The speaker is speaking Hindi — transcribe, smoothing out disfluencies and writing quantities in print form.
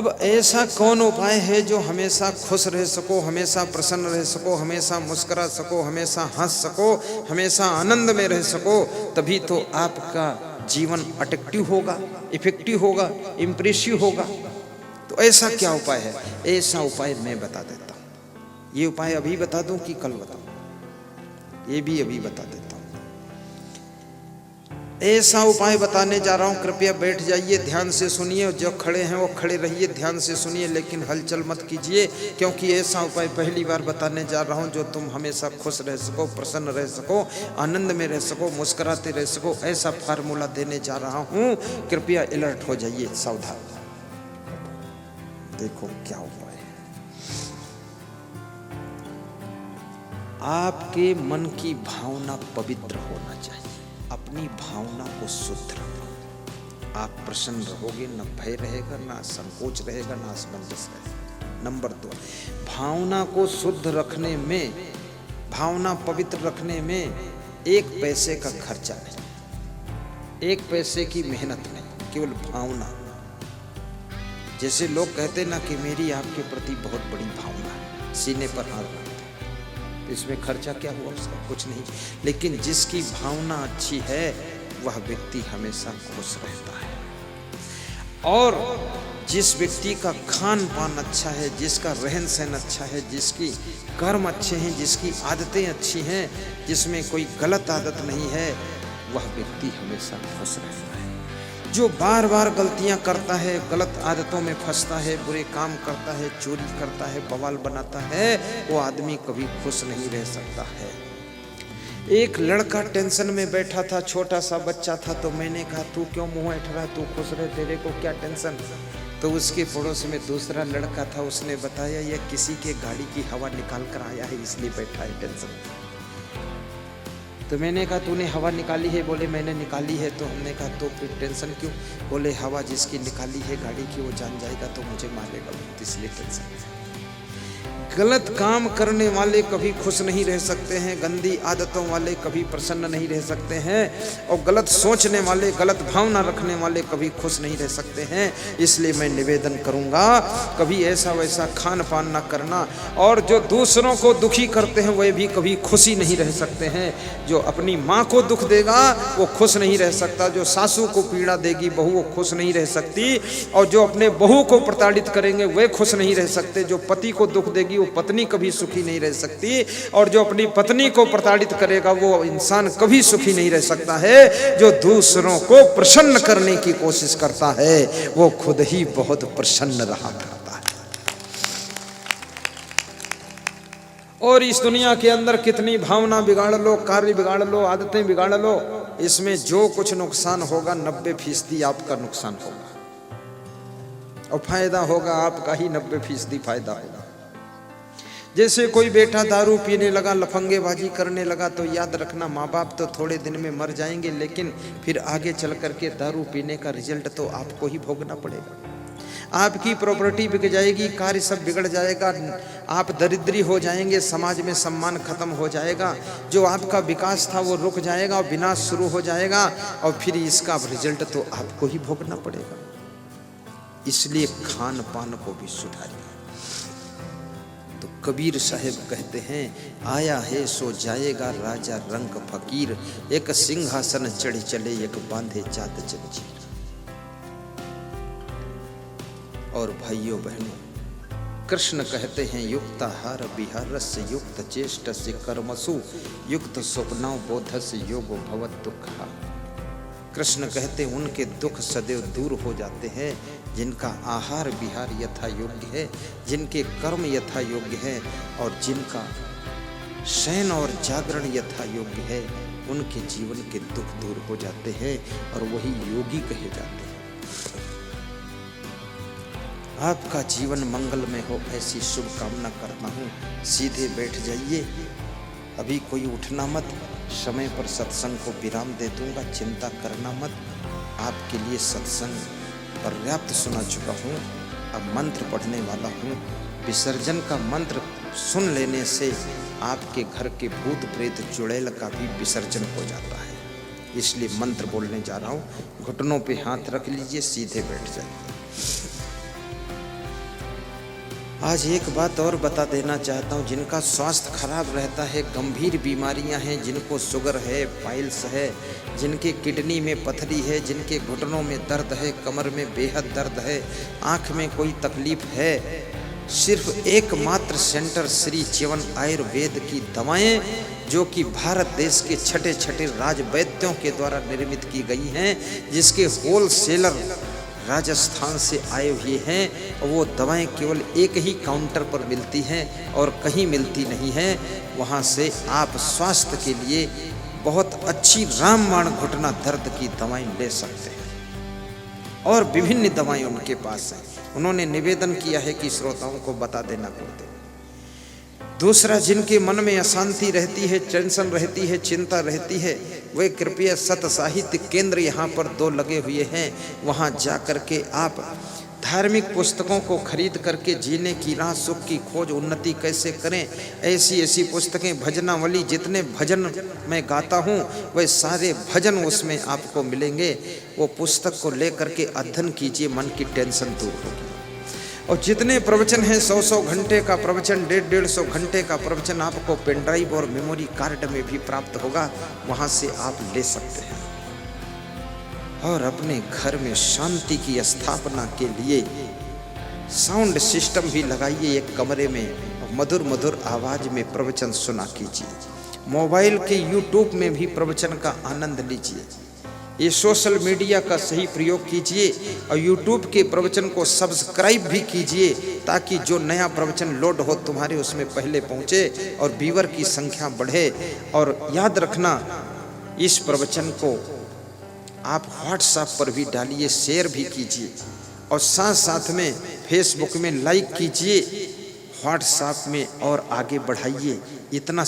अब ऐसा कौन उपाय है जो हमेशा खुश रह सको, हमेशा प्रसन्न रह सको, हमेशा मुस्कुरा सको, हमेशा हंस सको, हमेशा आनंद में रह सको? तभी तो आपका जीवन अट्रैक्टिव होगा, इफेक्टिव होगा, इम्प्रेसिव होगा। तो ऐसा क्या उपाय है? ऐसा उपाय मैं बता देता हूँ। ये उपाय अभी बता दूं कि कल बताऊं? ये भी अभी बता देता हूँ। ऐसा उपाय बताने जा रहा हूं, कृपया बैठ जाइए, ध्यान से सुनिए। जो खड़े हैं वो खड़े रहिए, ध्यान से सुनिए, लेकिन हलचल मत कीजिए, क्योंकि ऐसा उपाय पहली बार बताने जा रहा हूं जो तुम हमेशा खुश रह सको, प्रसन्न रह सको, आनंद में रह सको, मुस्कुराते रह सको। ऐसा फार्मूला देने जा रहा हूं, कृपया अलर्ट हो जाइए, सावधान। देखो क्या उपाय है। आपके मन की भावना पवित्र होना चाहिए। अपनी भावना को शुद्ध रखो। आप प्रसन्न रहोगे, न भय रहेगा, न संकोच रहेगा, न असमंजस रहेगा। नंबर 2, भावना को शुद्ध रखने में, भावना पवित्र रखने में 1 पैसे का खर्चा नहीं, 1 पैसे की मेहनत नहीं, केवल भावना। जैसे लोग कहते ना कि मेरी आपके प्रति बहुत बड़ी भावना है, सीने पर हाथ रखते, इसमें खर्चा क्या हुआ उसका? कुछ नहीं। लेकिन जिसकी भावना अच्छी है वह व्यक्ति हमेशा खुश रहता है। और जिस व्यक्ति का खान पान अच्छा है, जिसका रहन सहन अच्छा है, जिसकी कर्म अच्छे हैं, जिसकी आदतें अच्छी हैं, जिसमें कोई गलत आदत नहीं है, वह व्यक्ति हमेशा खुश रहता है। जो बार बार गलतियां करता है, गलत आदतों में फंसता है, बुरे काम करता है, चोरी करता है, बवाल बनाता है, वो आदमी कभी खुश नहीं रह सकता है। एक लड़का टेंशन में बैठा था, छोटा सा बच्चा था, तो मैंने कहा तू क्यों मुंह ऐठ रहा है, तू खुश रहे, तेरे को क्या टेंशन? तो उसके पड़ोस में दूसरा लड़का था, उसने बताया ये किसी के गाड़ी की हवा निकाल कर आया है, इसलिए बैठा है टेंशन। तो मैंने कहा तूने हवा निकाली है? बोले मैंने निकाली है। तो हमने कहा तो फिर टेंशन क्यों? बोले हवा जिसकी निकाली है गाड़ी की वो जान जाएगा तो मुझे मारेगा, इसलिए टेंशन। गलत काम करने वाले कभी खुश नहीं रह सकते हैं, गंदी आदतों वाले कभी प्रसन्न नहीं रह सकते हैं, और गलत सोचने वाले, गलत भावना रखने वाले कभी खुश नहीं रह सकते हैं। इसलिए मैं निवेदन करूंगा कभी ऐसा वैसा खान पान ना करना। और जो दूसरों को दुखी करते हैं वह भी कभी खुशी नहीं रह सकते हैं। जो अपनी माँ को दुख देगा वो खुश नहीं रह सकता, जो सासू को पीड़ा देगी बहू वो खुश नहीं रह सकती, और जो अपने बहू को प्रताड़ित करेंगे वे खुश नहीं रह सकते, जो पति को दुख देगी वो पत्नी कभी सुखी नहीं रह सकती, और जो अपनी पत्नी को प्रताड़ित करेगा वो इंसान कभी सुखी नहीं रह सकता है। जो दूसरों को प्रसन्न करने की कोशिश करता है वो खुद ही बहुत प्रसन्न रहा करता है। और इस दुनिया के अंदर कितनी भावना बिगाड़ लो, कार्य बिगाड़ लो, आदतें बिगाड़ लो, इसमें जो कुछ नुकसान होगा 90% आपका नुकसान होगा, और फायदा होगा आपका ही 90% फायदा होगा। जैसे कोई बेटा दारू पीने लगा, लफंगेबाजी करने लगा, तो याद रखना माँ बाप तो थोड़े दिन में मर जाएंगे, लेकिन फिर आगे चल करके दारू पीने का रिजल्ट तो आपको ही भोगना पड़ेगा। आपकी प्रॉपर्टी बिक जाएगी, कार्य सब बिगड़ जाएगा, आप दरिद्री हो जाएंगे, समाज में सम्मान खत्म हो जाएगा, जो आपका विकास था वो रुक जाएगा और विनाश शुरू हो जाएगा, और फिर इसका रिजल्ट तो आपको ही भोगना पड़ेगा। इसलिए खान पान को भी सुधारिए। तो कबीर साहब कहते हैं, आया है सो जाएगा राजा रंग फकीर, एक सिंहासन चढ़ चले एक बांधे जात जंजीर। और भाइयों बहनों, कृष्ण कहते हैं, युक्ताहार विहारस्य युक्त चेष्टस्य कर्मसु युक्त स्वप्नौ बोधस्य योगो भवत् दुःखः। कृष्ण कहते हैं उनके दुख सदैव दूर हो जाते हैं जिनका आहार विहार यथा योग्य है, जिनके कर्म यथा योग्य है, और जिनका शयन और जागरण यथा योग्य है, उनके जीवन के दुख दूर हो जाते हैं और वही योगी कहे जाते हैं। आपका जीवन मंगलमय हो ऐसी शुभकामना करता हूँ। सीधे बैठ जाइए, अभी कोई उठना मत, समय पर सत्संग को विराम दे दूंगा, चिंता करना मत। आपके लिए सत्संग पर्याप्त सुना चुका हूँ, अब मंत्र पढ़ने वाला हूँ। विसर्जन का मंत्र सुन लेने से आपके घर के भूत प्रेत चुड़ैल का भी विसर्जन हो जाता है, इसलिए मंत्र बोलने जा रहा हूँ। घुटनों पे हाथ रख लीजिए, सीधे बैठ जाइए। आज एक बात और बता देना चाहता हूँ, जिनका स्वास्थ्य खराब रहता है, गंभीर बीमारियां हैं, जिनको शुगर है, पाइल्स है, जिनके किडनी में पथरी है, जिनके घुटनों में दर्द है, कमर में बेहद दर्द है, आँख में कोई तकलीफ है, सिर्फ एकमात्र सेंटर श्री च्यवन आयुर्वेद की दवाएं, जो कि भारत देश के छठे छठे राज वैद्यों के द्वारा निर्मित की गई हैं, जिसके होलसेलर राजस्थान से आए हुए हैं। वो दवाएं केवल एक ही काउंटर पर मिलती हैं और कहीं मिलती नहीं हैं। वहां से आप स्वास्थ्य के लिए बहुत अच्छी रामबाण घुटना दर्द की दवाएं ले सकते हैं और विभिन्न दवाएं उनके पास हैं। उन्होंने निवेदन किया है कि श्रोताओं को बता देना पड़ता है। दूसरा, जिनके मन में अशांति रहती है, टेंशन रहती है, चिंता रहती है, वे कृपया सत साहित्य केंद्र यहाँ पर 2 लगे हुए हैं, वहाँ जा कर के आप धार्मिक पुस्तकों को खरीद करके जीने की राह, सुख की खोज, उन्नति कैसे करें, ऐसी ऐसी पुस्तकें, भजनावली, जितने भजन मैं गाता हूँ वह सारे भजन उसमें आपको मिलेंगे। वो पुस्तक को लेकर के अध्ययन कीजिए, मन की टेंशन दूर होगी। और जितने प्रवचन हैं, 100 घंटे का प्रवचन, 150 घंटे का प्रवचन आपको पेन ड्राइव और मेमोरी कार्ड में भी प्राप्त होगा, वहाँ से आप ले सकते हैं। और अपने घर में शांति की स्थापना के लिए साउंड सिस्टम भी लगाइए एक कमरे में, मधुर मधुर आवाज में प्रवचन सुना कीजिए। मोबाइल के YouTube में भी प्रवचन का आनंद लीजिए। ये सोशल मीडिया का सही प्रयोग कीजिए और YouTube के प्रवचन को सब्सक्राइब भी कीजिए, ताकि जो नया प्रवचन लोड हो तुम्हारे उसमें पहले पहुँचे और व्यूअर की संख्या बढ़े। और याद रखना, इस प्रवचन को आप WhatsApp पर भी डालिए, शेयर भी कीजिए और साथ साथ में Facebook में लाइक कीजिए, WhatsApp में और आगे बढ़ाइए। इतना